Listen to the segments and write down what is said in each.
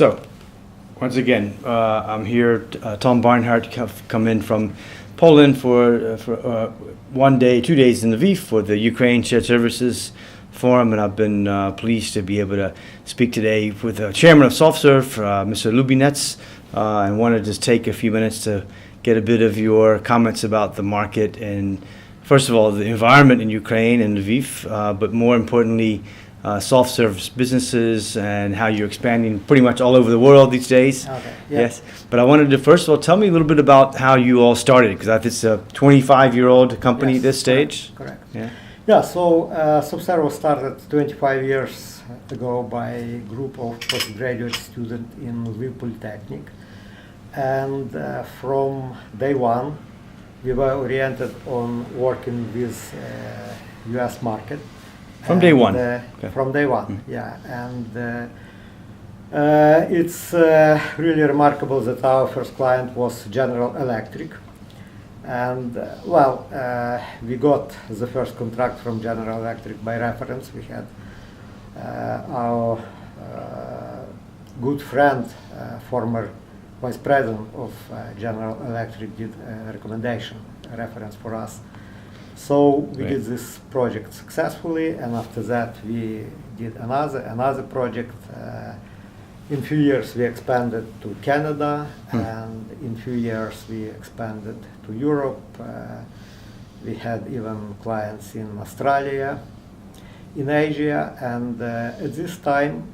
So, once again, I'm here. Tom Barnhart come in from Poland for 1 day, 2 days in Lviv for the Ukraine Shared Services Forum, and I've been pleased to be able to speak today with the chairman of Softserve, Mr. Lyubinets, and wanted to just take a few minutes to get a bit of your comments about the market and, first of all, the environment in Ukraine and Lviv, but more importantly, Softserve's businesses and how you're expanding pretty much all over the world these days. Okay. Yeah. Yes, but I wanted to first of all tell me a little bit about how you all started, because it's a 25-year-old company at this stage. Correct. Yeah. Yeah. So Softserve was started 25 years ago by a group of postgraduate students in Lviv Polytechnic, and from day one, we were oriented on working with U.S. market. From day one. Okay. From day one, yeah. And it's really remarkable that our first client was General Electric. And we got the first contract from General Electric by reference. We had our good friend, former vice president of General Electric, did a recommendation, a reference for us. So we did this project successfully, and after that we did another project. In few years we expanded to Canada, and in few years we expanded to Europe. We had even clients in Australia, in Asia, and at this time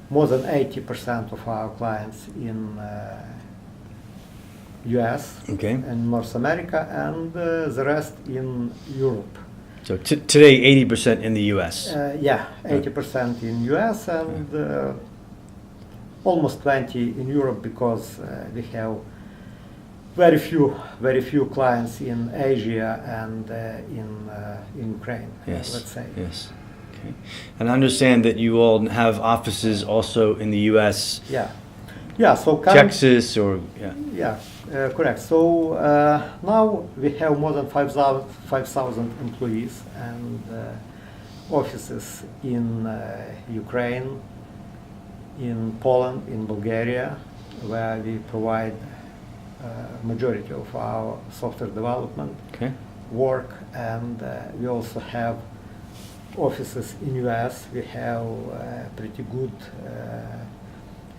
more than 80% of our clients in US and North America, and the rest in Europe. So today, 80% in the US. 80% in US and almost 20 in Europe, because we have very few clients in Asia and in Ukraine. Yes. Let's say. Yes. Okay. And I understand that you all have offices also in the US. Yeah. Yeah. So Texas or correct. So now we have more than 5,000 employees and offices in Ukraine, in Poland, in Bulgaria, where we provide majority of our software development work, and we also have offices in US. We have pretty good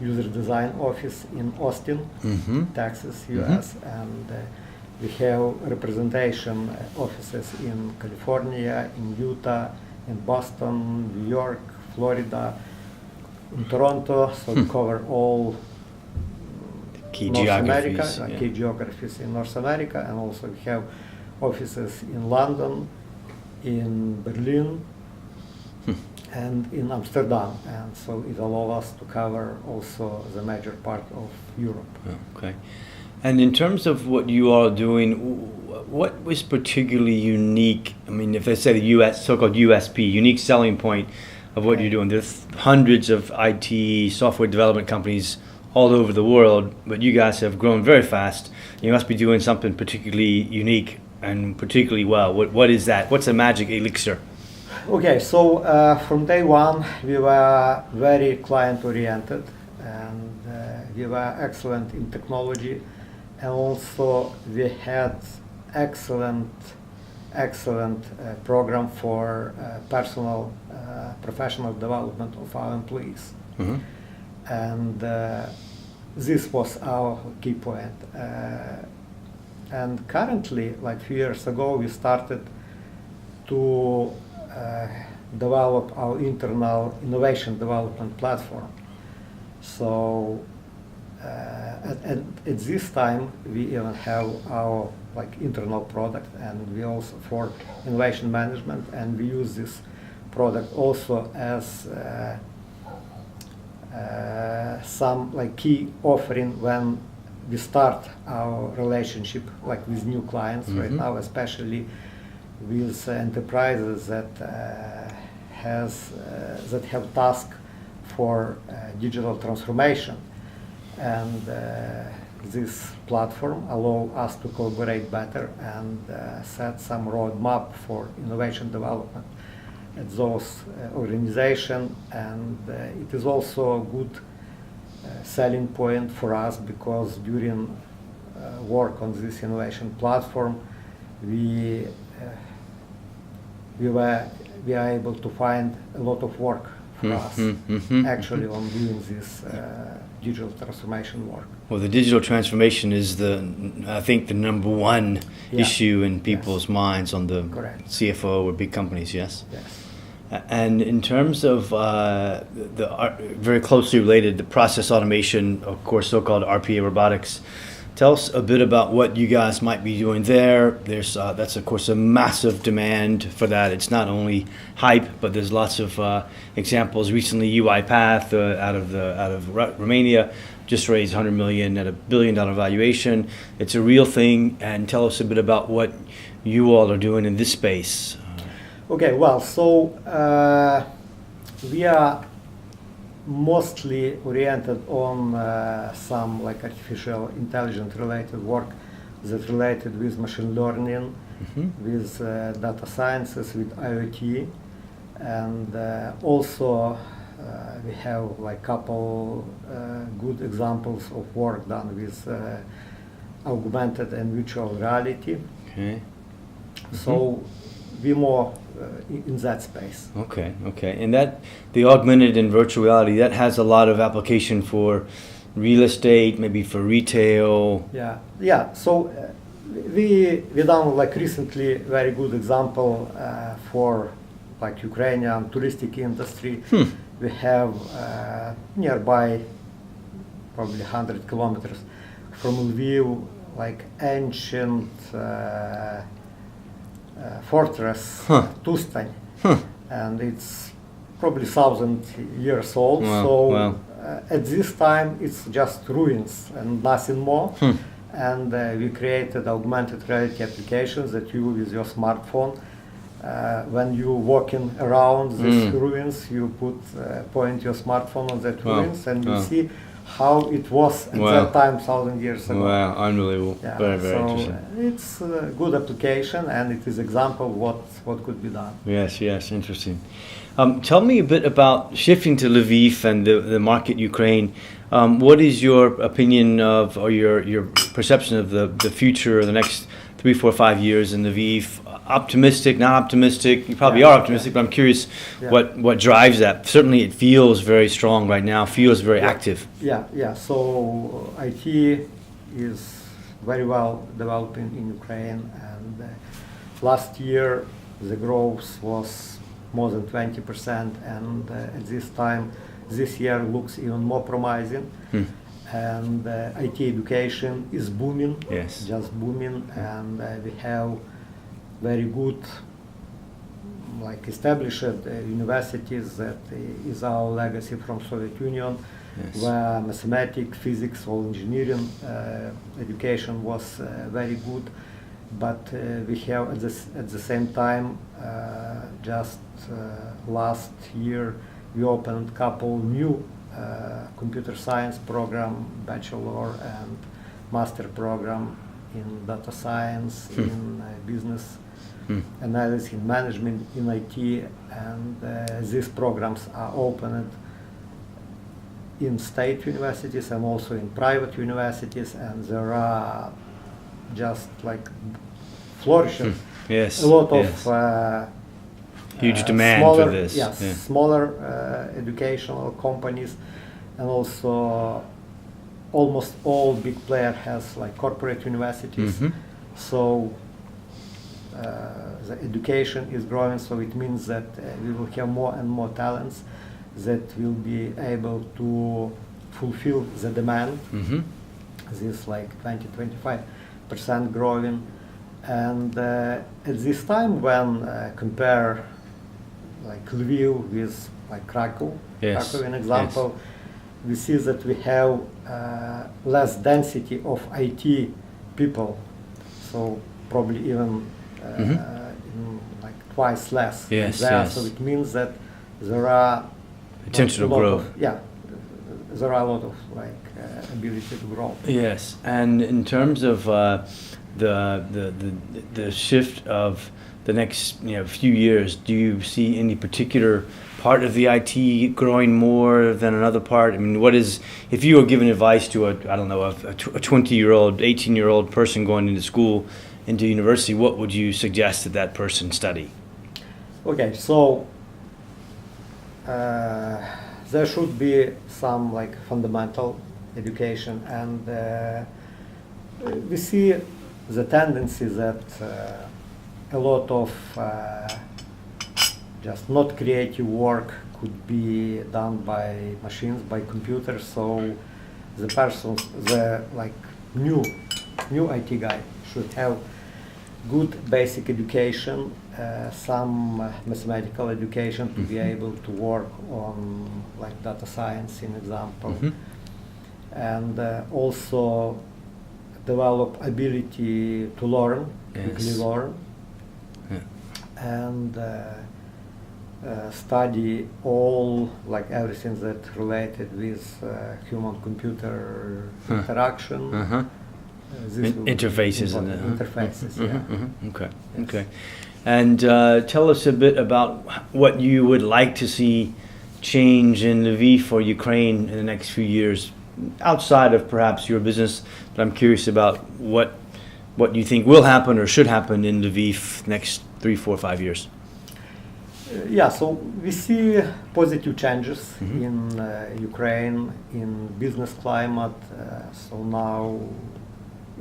user design office in Austin, Texas, US, and we have representation offices in California, in Utah, in Boston, New York, Florida, in Toronto. So we cover all key North America, geographies, key geographies in North America, and also we have offices in London, in Berlin, and in Amsterdam, and so it allows us to cover also the major part of Europe. Okay. And in terms of what you are doing, what was particularly unique? I mean, if they say the US, so-called USP, unique selling point of what you're doing. There's hundreds of IT software development companies all over the world, but you guys have grown very fast. You must be doing something particularly unique and particularly well. What is that? What's the magic elixir? Okay, so from day one we were very client-oriented, and we were excellent in technology, and also we had excellent program for professional development of our employees. And this was our key point. And currently, like a few years ago, we started to develop our internal innovation development platform. So at this time we even have our internal product, and we also for innovation management, and we use this product also as some key offering when we start our relationship with new clients right now, especially with enterprises that have task for digital transformation, and this platform allow us to collaborate better and set some roadmap for innovation development. at those organizations, and it is also a good selling point for us, because during work on this innovation platform, we are able to find a lot of work for us actually on doing this digital transformation work. Well, the digital transformation is I think the number one issue in people's minds on the CFO or big companies, yes? Yes. And in terms of very closely related, the process automation, of course, so-called RPA robotics, tell us a bit about what you guys might be doing there. There's that's of course a massive demand for that. It's not only hype, but there's lots of examples. Recently, UiPath out of Romania just raised 100 million at $1 billion valuation. It's a real thing. And tell us a bit about what you all are doing in this space. Okay, well, so we are mostly oriented on some like artificial intelligence related work that related with machine learning, with data sciences, with IoT, and also we have like couple good examples of work done with augmented and virtual reality. Okay. So we more in that space. Okay. And that, the augmented and virtual reality, that has a lot of application for real estate, maybe for retail. Yeah. So we done like recently very good example for like Ukrainian touristic industry. We have nearby, probably 100 kilometers from Lviv, like ancient fortress, Tustan, and it's probably 1,000 years old. Wow. At this time it's just ruins and nothing more. And we created augmented reality applications that you with your smartphone, when you walking around these ruins, you point your smartphone on that ruins, and you see how it was at that time 1,000 years ago. Wow, unbelievable. Yeah, very interesting. It's a good application, and it is example what could be done. Yes, interesting. Tell me a bit about shifting to Lviv and the market Ukraine. What is your opinion of, or your perception of the future of the next 3, 4, 5 years in Lviv? Optimistic, not optimistic? You probably are optimistic, but I'm curious what drives that. Certainly it feels very strong right now, feels very active. Yeah. So IT is very well developing in Ukraine, and last year the growth was more than 20%, and at this year looks even more promising. And IT education is booming, just booming, and we have very good, like established universities that is our legacy from Soviet Union, where mathematics, physics, or engineering education was very good. But we have at the same time, just last year, we opened a couple new computer science program, bachelor and master program in data science, in business analysis, in management, in IT, and these programs are opened in state universities and also in private universities, and there are just like flourishing a lot of huge demand smaller, for this. Smaller educational companies, and also almost all big player has like corporate universities. So the education is growing, so it means that we will have more and more talents that will be able to fulfill the demand. This like 20-25% growing, and at this time when compare like Lviv with like Krakow, an example, we see that we have less density of IT people, so probably even like twice less there. So it means that there are potential growth. There are a lot of like ability to grow. Yes, and in terms of the shift of the next few years? Do you see any particular part of the IT growing more than another part? I mean, what is, if you were giving advice to a 20-year-old, 18-year-old person going into school, into university, what would you suggest that person study? Okay, so there should be some like fundamental education, and we see the tendency that a lot of just not creative work could be done by machines, by computers. So the person, the like new IT guy should have good basic education, some mathematical education to be able to work on like data science, in example, and also develop ability to learn, quickly learn, and study all like everything that related with human-computer interaction. Interfaces and interfaces. Okay. Yes. Okay. And tell us a bit about what you would like to see change in Lviv for Ukraine in the next few years, outside of perhaps your business. But I'm curious about what you think will happen or should happen in Lviv next 3, 4, 5 years. So we see positive changes in Ukraine, in business climate. So now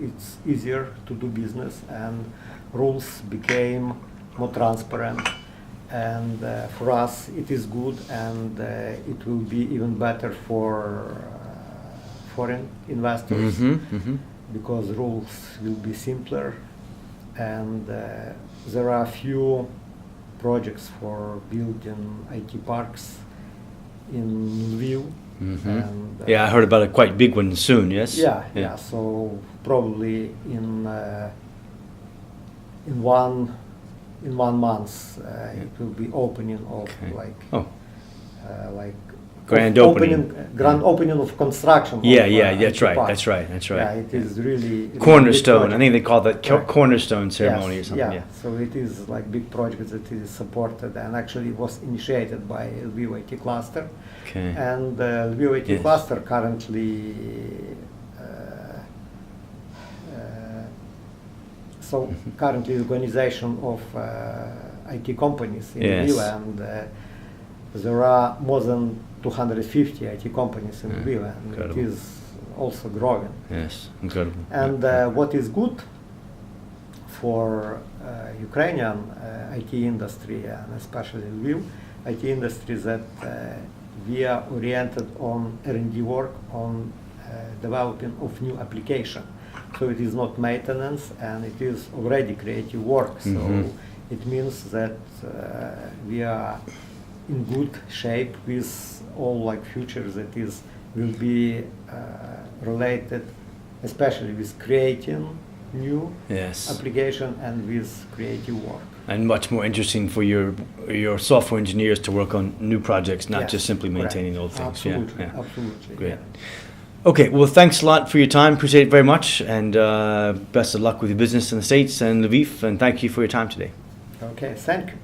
it's easier to do business, and rules became more transparent, and for us it is good, and it will be even better for foreign investors because rules will be simpler, and there are a few projects for building IT parks in Lviv. And, I heard about a quite big one soon. Yes. Yeah. So probably in 1 month it will be opening of grand opening of construction. That's right. Yeah, it is really cornerstone. I think they call that cornerstone ceremony or something. Yeah. So it is like big project that is supported and actually was initiated by Lviv IT cluster. Okay. And the Lviv IT cluster currently, currently the organization of IT companies in Lviv, and there are more than 250 IT companies in Lviv, and incredible. It is also growing. Yes, incredible. And what is good for Ukrainian IT industry, and especially Lviv IT industry, that we are oriented on R&D work, on developing of new application. So it is not maintenance, and it is already creative work. So it means that we are in good shape with all like futures that will be related, especially with creating new application and with creative work. And much more interesting for your software engineers to work on new projects, not just simply maintaining old things. Absolutely. Great. Okay, well, thanks a lot for your time. Appreciate it very much, and best of luck with your business in the States and Lviv, and thank you for your time today. Okay, thank you.